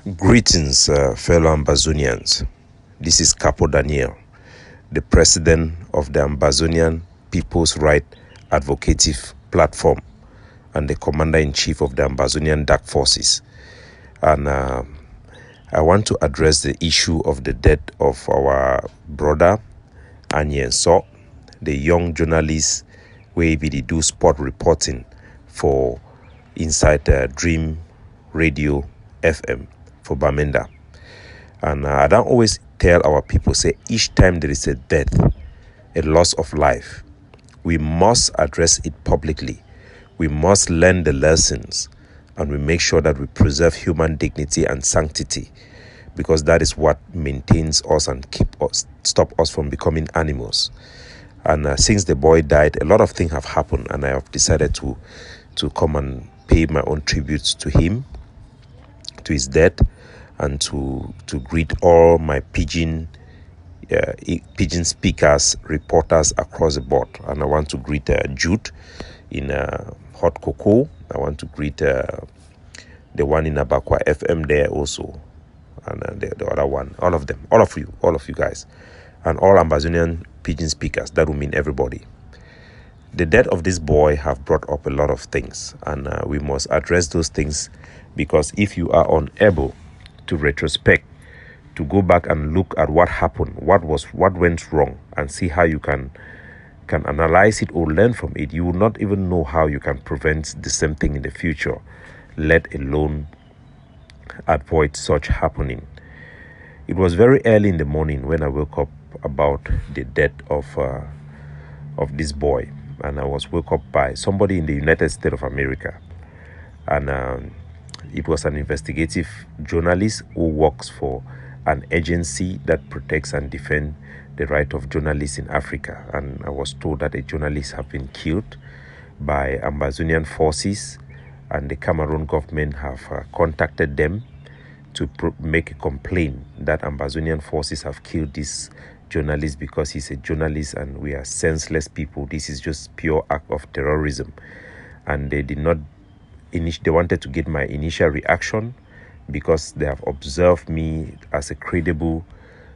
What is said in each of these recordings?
Greetings, fellow Ambazonians. This is Capo Daniel, the president of the Ambazonian People's Right Advocative Platform and the commander-in-chief of the Ambazonian Dark Forces. And I want to address the issue of the death of our brother, Anye Nsoh, the young journalist where we do sport reporting for Inside Dream Radio FM for Bamenda. And I don't always tell our people, say each time there is a death, a loss of life, we must address it publicly. We must learn the lessons and we make sure that we preserve human dignity and sanctity, because that is what maintains us and stop us from becoming animals. And since the boy died, a lot of things have happened, and I have decided to come and pay my own tributes to him, to his death, and to greet all my pidgin speakers, reporters across the board. And I want to greet Jude in Hot Cocoa. I want to greet the one in Abakwa FM there also, and the other one, all of them, all of you guys, and all Ambazonian pidgin speakers. That will mean everybody. The death of this boy have brought up a lot of things, and we must address those things, because if you are unable to retrospect, to go back and look at what happened, what went wrong, and see how you can analyze it or learn from it, you will not even know how you can prevent the same thing in the future, let alone avoid such happening. It was very early in the morning when I woke up about the death of this boy, and I was woke up by somebody in the United States of America, and it was an investigative journalist who works for an agency that protects and defends the right of journalists in Africa. And I was told that a journalist have been killed by Ambazonian forces, and the Cameroon government have contacted them to make a complaint that Ambazonian forces have killed this journalist because he's a journalist and we are senseless people. This is just pure act of terrorism. And they did not they wanted to get my initial reaction, because they have observed me as a credible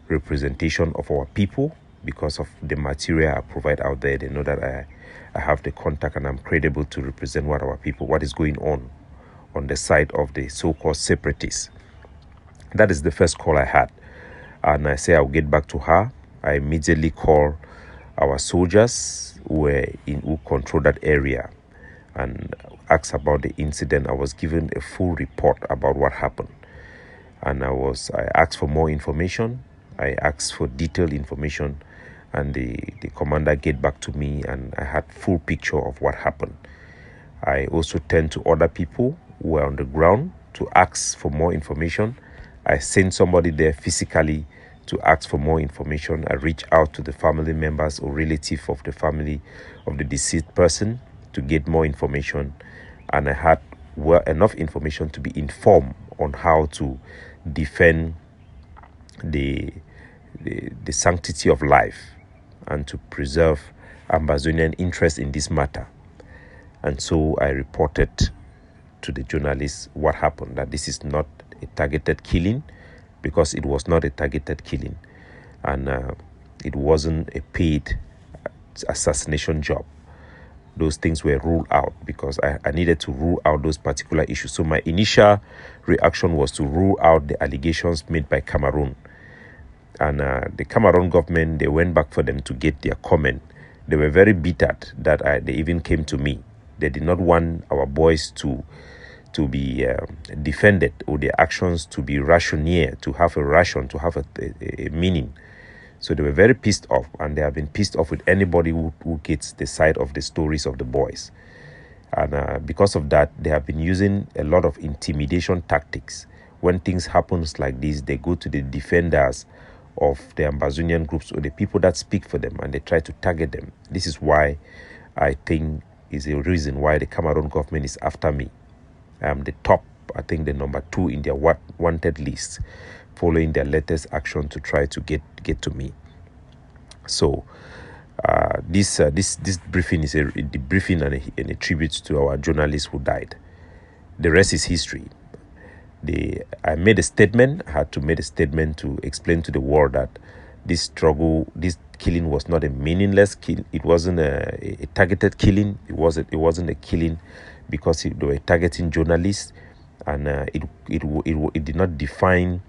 representation of our people because of the material I provide out there. They know that I have the contact and I'm credible to represent what is going on the side of the so-called separatists. That is the first call I had, and I say I'll get back to her. I immediately call our soldiers who control that area and asked about the incident. I was given a full report about what happened, and I asked for more information. I asked for detailed information, and the commander get back to me, and I had full picture of what happened. I also turned to other people who were on the ground to ask for more information. I sent somebody there physically to ask for more information. I reached out to the family members or relative of the family of the deceased person to get more information, and I had enough information to be informed on how to defend the sanctity of life and to preserve Ambazonian interest in this matter. And so I reported to the journalists what happened, that this is not a targeted killing, because it was not a targeted killing, and it wasn't a paid assassination job. Those things were ruled out because I needed to rule out those particular issues. So my initial reaction was to rule out the allegations made by Cameroon. And the Cameroon government, they went back for them to get their comment. They were very bitter that they even came to me. They did not want our boys to be defended, or their actions to be rationeer, to have a meaning. So they were very pissed off, and they have been pissed off with anybody who gets the side of the stories of the boys. And because of that, they have been using a lot of intimidation tactics. When things happen like this, they go to the defenders of the Ambazonian groups or the people that speak for them, and they try to target them. This is why I think is a reason why the Cameroon government is after me. I am the top, I think the number 2 in their wanted list, following their latest action to try to get to me. So this briefing is a briefing and a tribute to our journalist who died. The rest is history. I made a statement. I had to make a statement to explain to the world that this struggle, this killing was not a meaningless kill. It wasn't a targeted killing. It wasn't a killing because they were targeting journalists, and it did not define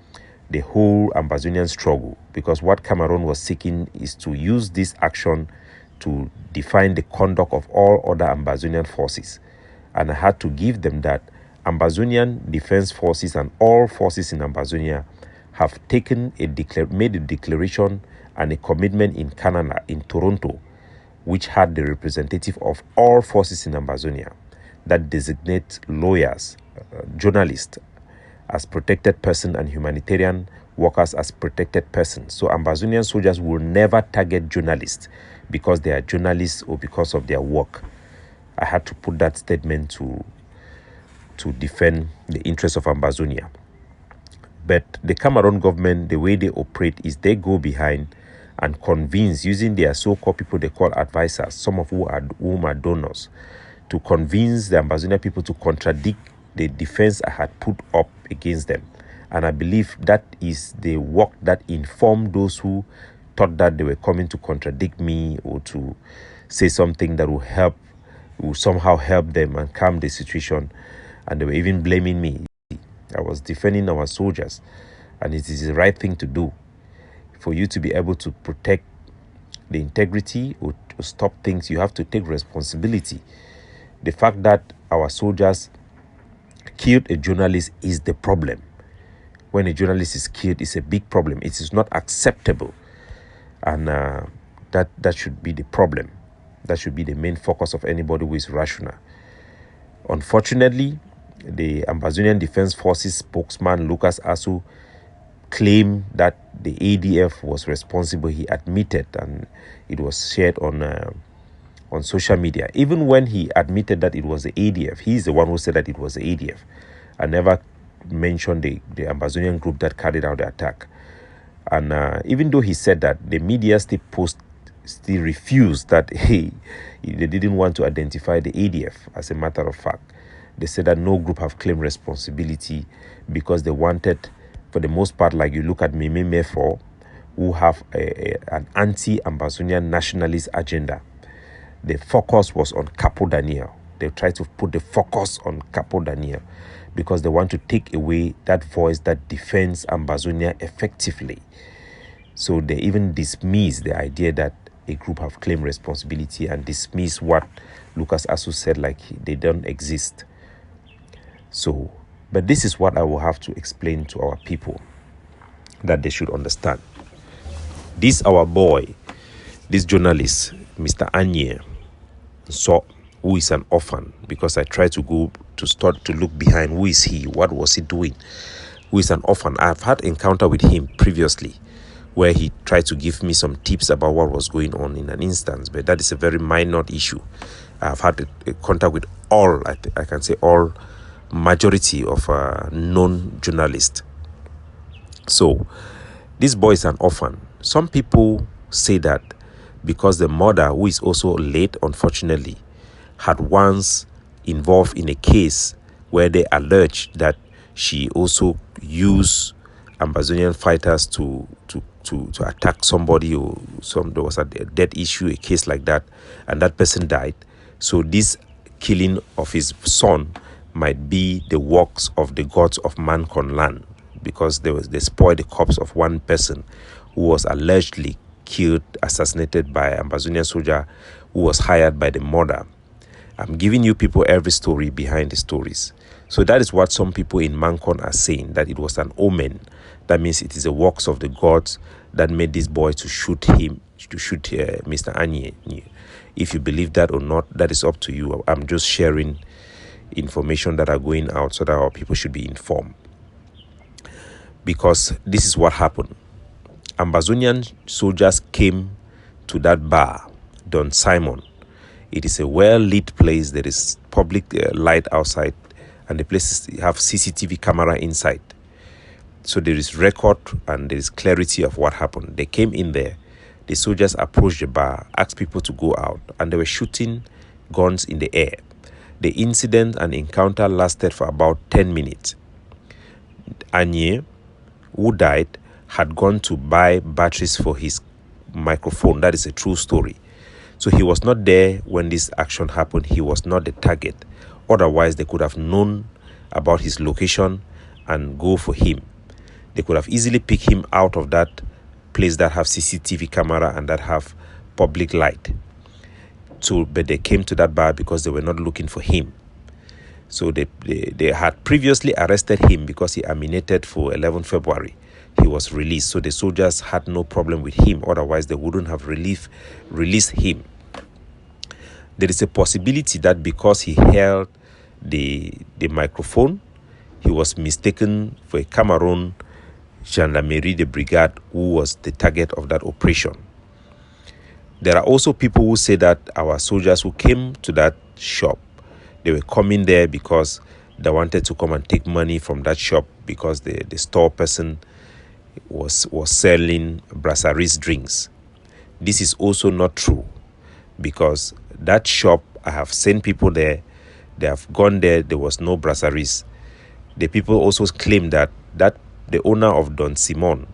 the whole Ambazonian struggle, because what Cameroon was seeking is to use this action to define the conduct of all other Ambazonian forces. And I had to give them that Ambazonian Defense Forces and all forces in Ambazonia have made a declaration and a commitment in Canada, in Toronto, which had the representative of all forces in Ambazonia that designate lawyers, journalists as protected person and humanitarian workers as protected persons. So Ambazonian soldiers will never target journalists because they are journalists or because of their work. I had to put that statement to defend the interests of Ambazonia. But the Cameroon government, the way they operate is they go behind and convince, using their so-called people they call advisors, some of whom are donors, to convince the Ambazonian people to contradict the defense I had put up against them. And I believe that is the work that informed those who thought that they were coming to contradict me or to say something that will somehow help them and calm the situation. And they were even blaming me. I was defending our soldiers, and it is the right thing to do. For you to be able to protect the integrity or to stop things, you have to take responsibility. The fact that our soldiers killed a journalist is the problem. When a journalist is killed, it's a big problem. It is not acceptable, and that should be the problem. That should be the main focus of anybody who is rational. Unfortunately, the Ambazonian Defense Forces spokesman Lucas Asu claimed that the ADF was responsible. He admitted, and it was shared on social media. Even when he admitted that it was the ADF, he's the one who said that it was the ADF. I never mentioned the Ambazonian group that carried out the attack. And even though he said that, the media still refused that they didn't want to identify the ADF. As a matter of fact, they said that no group have claimed responsibility because they wanted, for the most part, like you look at Meme Mefo, who have an anti-Ambazonian nationalist agenda. The focus was on Capo Daniel. They tried to put the focus on Capo Daniel because they want to take away that voice that defends Ambazonia effectively. So they even dismiss the idea that a group have claimed responsibility and dismiss what Lucas Asu said, like they don't exist. So, but this is what I will have to explain to our people that they should understand. This our boy, this journalist, Mr. Anye Nsoh, who is an orphan, because I tried to start to look behind who is he, what was he doing, who is an orphan. I've had encounter with him previously where he tried to give me some tips about what was going on in an instance, but that is a very minor issue. I've had a contact with all, I can say all, majority of known journalists. So this boy is an orphan. Some people say that because the mother, who is also late unfortunately, had once involved in a case where they alleged that she also used Ambazonian fighters to attack somebody, or there was a death issue, a case like that, and that person died. So this killing of his son might be the works of the gods of Mancon land, because they spoiled the corpse of one person who was allegedly killed, assassinated by an Ambazonian soldier who was hired by the mother. I'm giving you people every story behind the stories. So that is what some people in Mancon are saying, that it was an omen. That means it is the works of the gods that made this boy to shoot Mr. Anye. If you believe that or not, that is up to you. I'm just sharing information that are going out so that our people should be informed. Because this is what happened. Ambazonian soldiers came to that bar, Don Simon. It is a well-lit place. There is public light outside, and the place have CCTV camera inside. So there is record and there is clarity of what happened. They came in there. The soldiers approached the bar, asked people to go out, and they were shooting guns in the air. The incident and encounter lasted for about 10 minutes. Anye, who died, had gone to buy batteries for his microphone. That is a true story. So he was not there when this action happened. He was not the target. Otherwise, they could have known about his location and go for him. They could have easily picked him out of that place that have CCTV camera and that have public light. So, but they came to that bar because they were not looking for him. So they had previously arrested him because he emanated for 11 February. He was released. So the soldiers had no problem with him. Otherwise, they wouldn't have released him. There is a possibility that because he held the microphone, he was mistaken for a Cameroon gendarmerie, the brigade, who was the target of that operation. There are also people who say that our soldiers who came to that shop, they were coming there because they wanted to come and take money from that shop because the store person was selling brasseries drinks. This is also not true, because that shop, I have seen people there, they have gone there was no brasseries. The people also claim that the owner of Don Simon,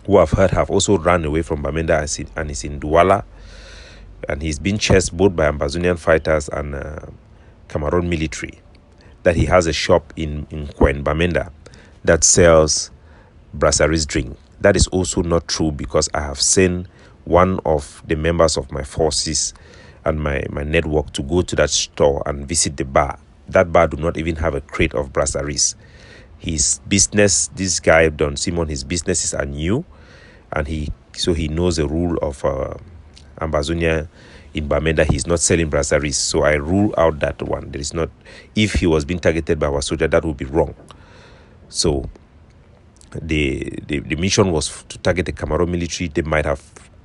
who I've heard have also run away from Bamenda and is in Douala, and he's been chased both by Ambazonian fighters and Cameroon military, that he has a shop in Bamenda that sells brasseries drink. That is also not true, because I have seen one of the members of my forces and my network to go to that store and visit the bar. That bar do not even have a crate of brasseries. His business, this guy Don Simon, his businesses are new, and he knows the rule of Ambazonia in Bamenda. He's not selling brasseries, so I rule out that one. There is not. If he was being targeted by our soldier, that would be wrong. So the mission was to target the Cameroon military. They might have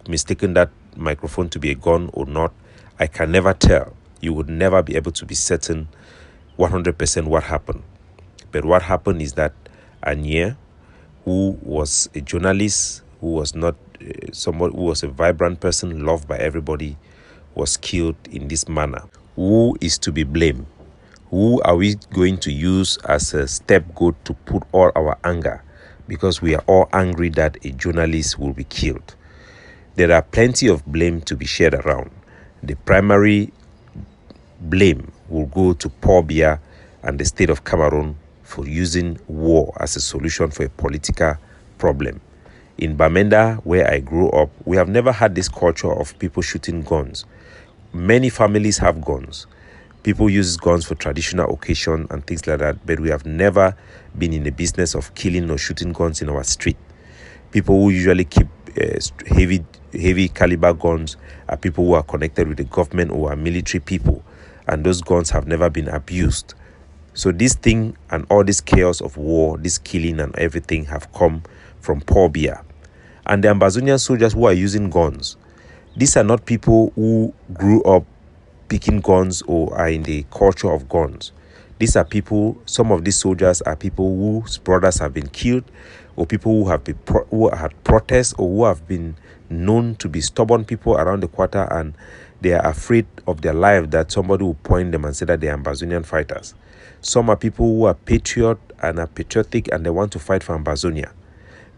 mistaken that microphone to be a gun or not. I can never tell. You would never be able to be certain 100% what happened. But what happened is that Anye, who was a journalist, who was not someone who was a vibrant person, loved by everybody, was killed in this manner. Who is to be blamed? Who are we going to use as a scapegoat to put all our anger? Because we are all angry that a journalist will be killed. There are plenty of blame to be shared around. The primary blame will go to Paul Biya and the state of Cameroon for using war as a solution for a political problem. In Bamenda, where I grew up, we have never had this culture of people shooting guns. Many families have guns. People use guns for traditional occasion and things like that, but we have never been in the business of killing or shooting guns in our street. People who usually keep heavy caliber guns are people who are connected with the government or are military people, and those guns have never been abused. So this thing and all this chaos of war, this killing and everything have come from Paul Biya. And the Ambazonian soldiers who are using guns, these are not people who grew up picking guns or are in the culture of guns. These are people, some of these soldiers are people whose brothers have been killed, or people who have been who had protests, or who have been known to be stubborn people around the quarter, and they are afraid of their life that somebody will point them and say that they are Ambazonian fighters. Some are people who are patriot and are patriotic and they want to fight for Ambazonia.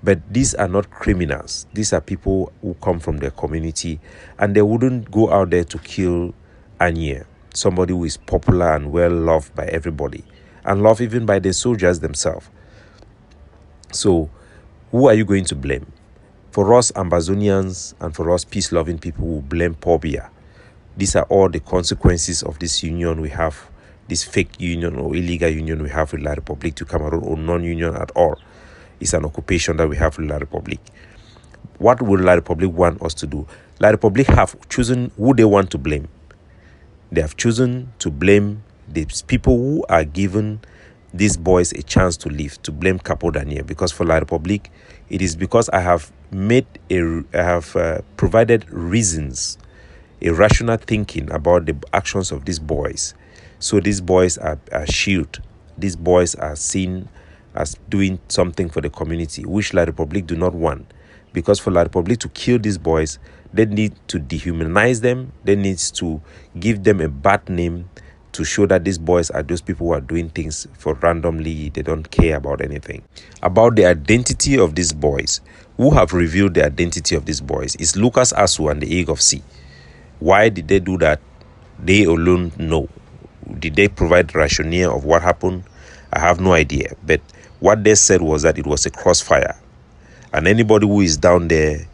But these are not criminals. These are people who come from their community, and they wouldn't go out there to kill Anye, somebody who is popular and well loved by everybody, and loved even by the soldiers themselves. So who are you going to blame? For us Ambazonians and for us peace-loving people who blame Paul Biya, these are all the consequences of this union we have, this fake union or illegal union we have with La Republique to Cameroon, or non-union at all. It's an occupation that we have with La Republique. What will La Republique want us to do? La Republique have chosen who they want to blame. They have chosen to blame these people who are giving these boys a chance to live, to blame Capo Daniel. Because for La Republique, it is because I have provided reasons, a rational thinking about the actions of these boys. So these boys are shielded. These boys are seen as doing something for the community, which La Republique do not want. Because for La Republique to kill these boys, they need to dehumanize them. They need to give them a bad name to show that these boys are those people who are doing things for randomly. They don't care about anything. About the identity of these boys, who have revealed the identity of these boys is Lucas Asu and the Egg of Sea. Why did they do that? They alone know. Did they provide rationale of what happened? I have no idea. But what they said was that it was a crossfire. And anybody who is down there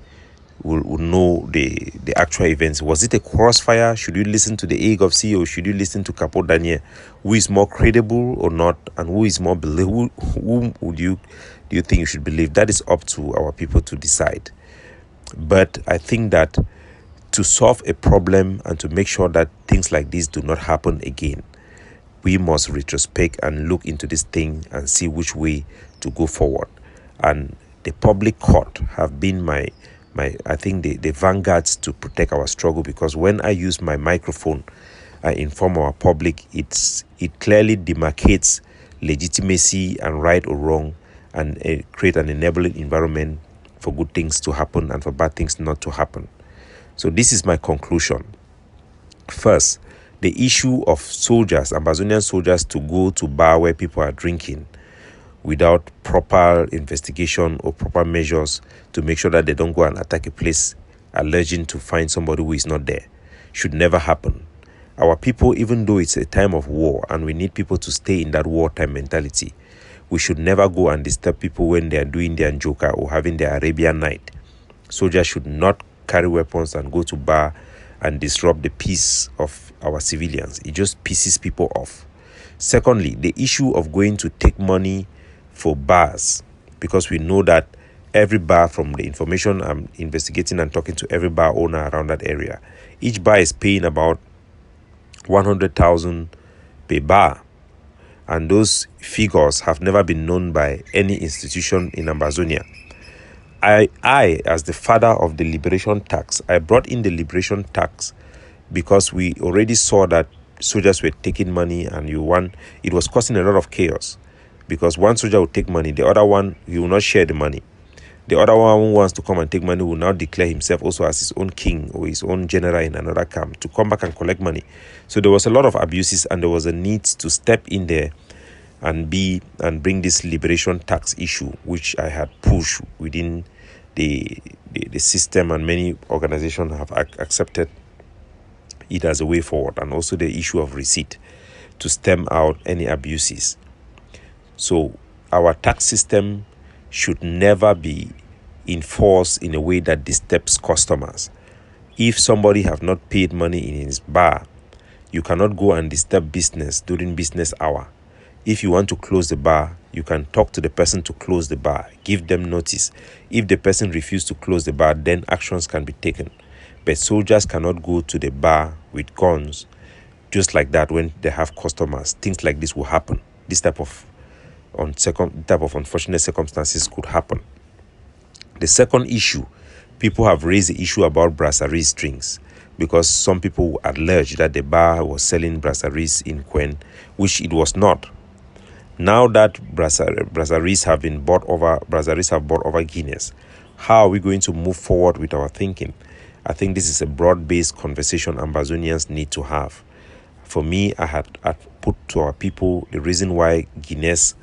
will know the actual events. Was it a crossfire? Should you listen to the Egg of Sea or should you listen to Capo Daniel? Who is more credible or not? And who is more believable? Whom do you think you should believe? That is up to our people to decide. But I think that to solve a problem and to make sure that things like this do not happen again, we must retrospect and look into this thing and see which way to go forward. And the public court have been my I think the vanguards to protect our struggle, because when I use my microphone, I inform our public, it clearly demarcates legitimacy and right or wrong, and create an enabling environment for good things to happen and for bad things not to happen. So this is my conclusion. First, the issue of soldiers, Ambazonian soldiers, to go to bar where people are drinking without proper investigation or proper measures to make sure that they don't go and attack a place alleging to find somebody who is not there, should never happen. Our people, even though it's a time of war and we need people to stay in that wartime mentality, we should never go and disturb people when they are doing their njoka or having their Arabian night. Soldiers should not carry weapons and go to bar and disrupt the peace of our civilians. It just pisses people off. Secondly, the issue of going to take money for bars, because we know that every bar, from the information I'm investigating and talking to every bar owner around that area, each bar is paying about 100,000 per bar, and those figures have never been known by any institution in Ambazonia. I, as the father of the liberation tax, I brought in the liberation tax because we already saw that soldiers were taking money, and it was causing a lot of chaos. Because one soldier will take money, the other one, he will not share the money. The other one who wants to come and take money will now declare himself also as his own king or his own general in another camp to come back and collect money. So there was a lot of abuses, and there was a need to step in there and bring this liberation tax issue, which I had pushed within the system, and many organizations have accepted it as a way forward, and also the issue of receipt to stem out any abuses. So our tax system should never be enforced in a way that disturbs customers. If somebody have not paid money in his bar, you cannot go and disturb business during business hour. If you want to close the bar, you can talk to the person to close the bar, give them notice. If the person refuses to close the bar, then actions can be taken. But soldiers cannot go to the bar with guns just like that when they have customers. Things like this will happen. This type of unfortunate circumstances could happen. The second issue, people have raised the issue about brasserie strings, because some people allege that the bar was selling brasseries in Quen, which it was not. Now that brasseries have bought over Guinness, how are we going to move forward with our thinking? I think this is a broad-based conversation Ambazonians need to have. For me, I had put to our people the reason why Guinness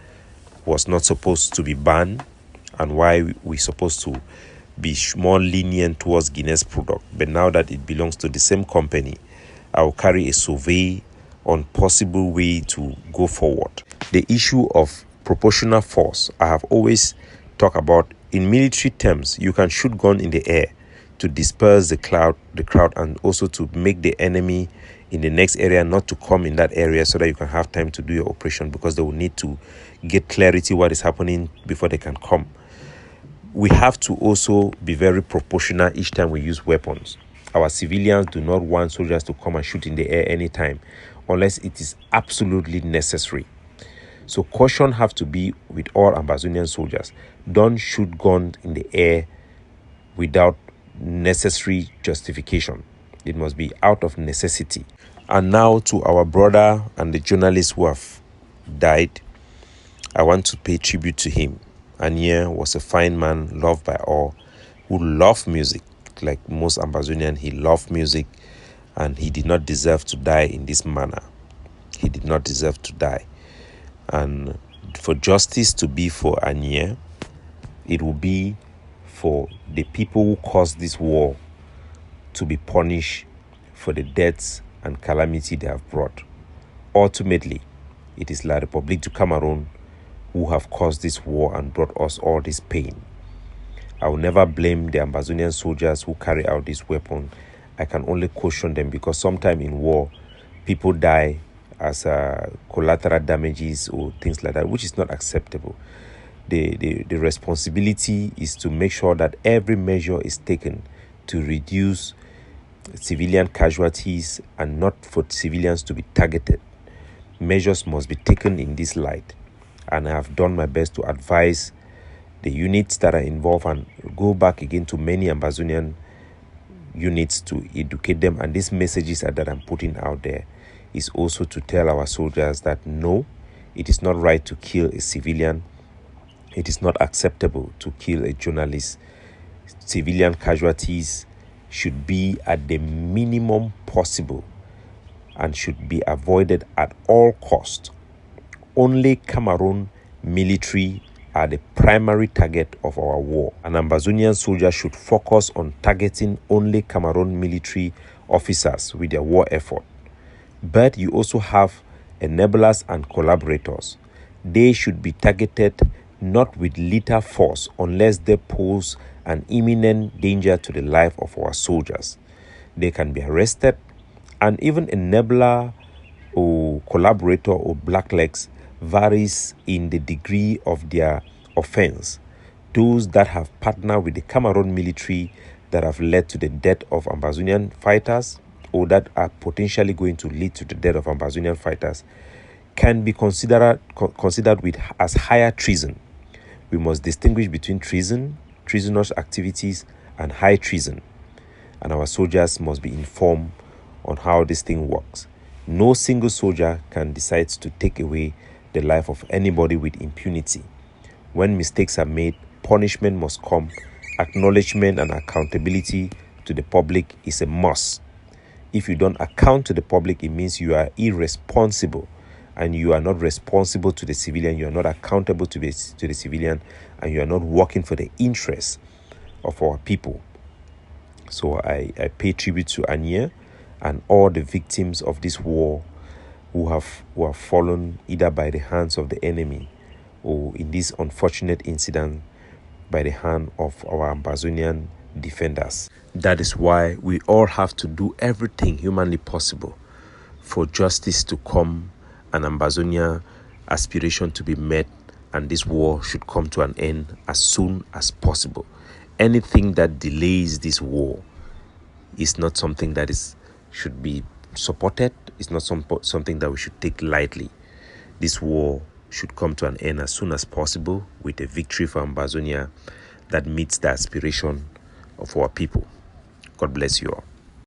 was not supposed to be banned and why we're supposed to be more lenient towards Guinness product. But now that it belongs to the same company, I will carry a survey on possible way to go forward. The issue of proportional force, I have always talked about. In military terms, you can shoot gun in the air to disperse the crowd, and also to make the enemy in the next area not to come in that area, so that you can have time to do your operation, because they will need to get clarity what is happening before they can come. We have to also be very proportional each time we use weapons. Our civilians do not want soldiers to come and shoot in the air anytime unless it is absolutely necessary. So caution have to be with all Ambazonian soldiers. Don't shoot guns in the air without necessary justification. It must be out of necessity. And now, to our brother and the journalists who have died, I want to pay tribute to him. Anye was a fine man, loved by all, who loved music. Like most Ambazonian, he loved music, and he did not deserve to die in this manner. He did not deserve to die. And for justice to be for Anye, it will be for the people who caused this war to be punished for the deaths and calamity they have brought. Ultimately, it is La République du Cameroon who have caused this war and brought us all this pain. I will never blame the Ambazonian soldiers who carry out this weapon. I can only caution them, because sometimes in war, people die as collateral damages or things like that, which is not acceptable. The responsibility is to make sure that every measure is taken to reduce civilian casualties and not for civilians to be targeted. Measures must be taken in this light, and I have done my best to advise the units that are involved and go back again to many Ambazonian units to educate them. And these messages that I'm putting out there is also to tell our soldiers that no, it is not right to kill a civilian. It is not acceptable to kill a journalist. Civilian casualties should be at the minimum possible and should be avoided at all cost. Only Cameroon military are the primary target of our war. An Ambazonian soldier should focus on targeting only Cameroon military officers with their war effort. But you also have enablers and collaborators. They should be targeted not with lethal force unless they pose an imminent danger to the life of our soldiers. They can be arrested, and even enabler or collaborator or blacklegs varies in the degree of their offense. Those that have partnered with the Cameroon military that have led to the death of Ambazonian fighters, or that are potentially going to lead to the death of Ambazonian fighters, can be considered with as higher treason. We must distinguish between treason, treasonous activities, and high treason. And our soldiers must be informed on how this thing works. No single soldier can decide to take away the life of anybody with impunity. When mistakes are made, punishment must come. Acknowledgement and accountability to the public is a must. If you don't account to the public, it means you are irresponsible, and you are not responsible to the civilian. You are not accountable to the civilian, and you are not working for the interests of our people. So I pay tribute to Anye and all the victims of this war who have fallen either by the hands of the enemy or in this unfortunate incident by the hand of our Ambazonian defenders. That is why we all have to do everything humanly possible for justice to come and Ambazonia aspiration to be met, and this war should come to an end as soon as possible. Anything that delays this war is not something that should be supported. It's not something that we should take lightly. This war should come to an end as soon as possible with a victory for Ambazonia that meets the aspiration of our people. God bless you all.